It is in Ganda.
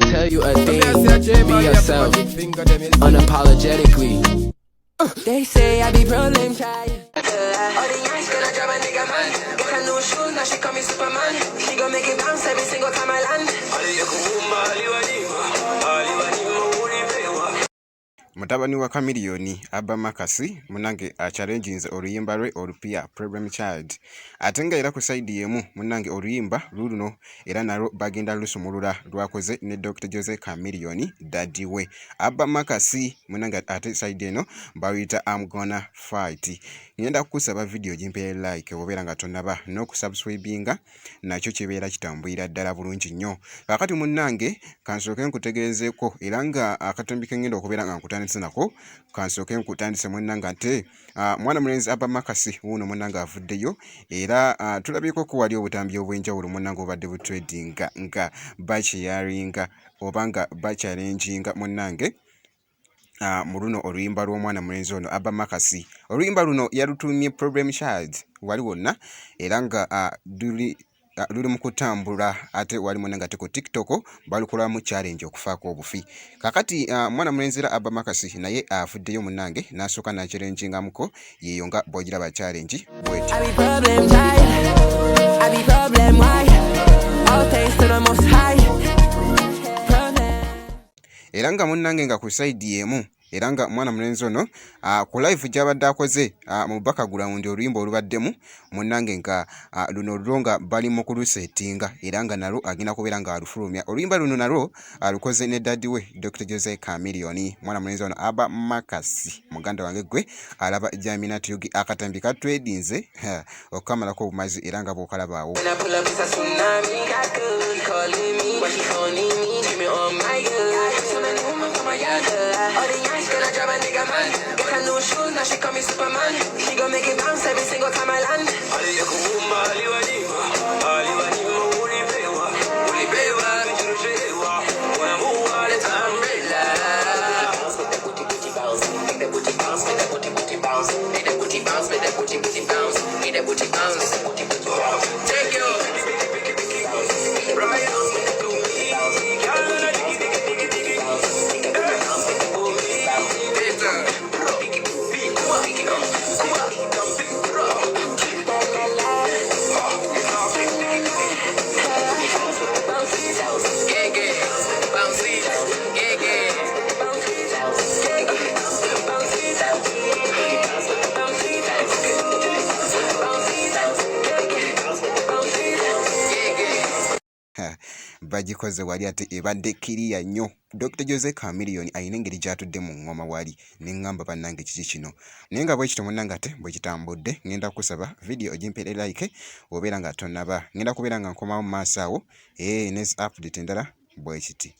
tell you a thing. Be yourself, unapologetically. They say I be problem child. All the yanks gonna drive a nigga man. Get a new shoes, now she call me Superman. She gon' make it bounce every single time I land. Mutabani wa Chameleone Abba Makasi munange challenges oluyimba lwe olupya Problem Child atenga era ku side yemu munange oluyimba luluno era nalo bagenda lusumulula lwakoze ne Dr. Jose Chameleone daddy we Abba Makasi munange ate side eno bawita I'm gonna fight ngenda kukusaba video jimpe like obera nga tonaba no kusubscribinga nakyo kibeera kitambulira ddala bulungi nnyo kakati munange kansoke nkutegeezeko era nga akatambi kengenda okubeera nga nkutandise nako kansoke nkutandise munanga nte mwana mulenzi Abba Makasi uno munanga avuddeyo era tulabiko ko wali obutambi obwenjawulo munanga obadde butradinga nga bachiyaringa obanga bachalenjinga munange mu luno oluyimba lw'omwana mulenzi ono Abba Makasi oluyimba luno yalutumye Problem Child wali wonna era nga luli mu kutambula ate wali munanga te ku TikTok balukolamu challenge okufaako obufi kakati mwana mulenzi Abba Makasi naye afuddeyo munange n'asooka n'achirenjingamuko yeeyo nga bw'ogiraba challenge bweti era nga munange nga ku side yemu era nga mwana mulenzi ono ku live gy'abadde akoze mu background oluyimba olubaddemu munange nga luno olulonga bali mu kulusetinga era nga nalwo agenda kubeera nga alufulumya oluyimba luno nalwo alukoze ne daddy we Dr. Jose Chameleone mwana mulenzi ono Abba Makasi muganda wange gwe alaba Jamina Tuyugi akatambi katwedinze okukamalako obumazi era nga bw'okalabaawo gonna drive a nigga man. Get a new shoes, now she call me Superman. She gon' make it bounce every single time I land. Take you. Bagikoze wali ate ebadde kiriya nnyo Dr. Jose Chameleone ayina engeri gy'atudde mu ngoma wali neŋŋamba bannange kiki kino naye nga bwekito munnange ate bwe kitambudde ngenda kusaba video ogimpere like obeera nga tonnaba ngenda kubeera nga nkomawo mu maaso awo nezi update endala bwekiti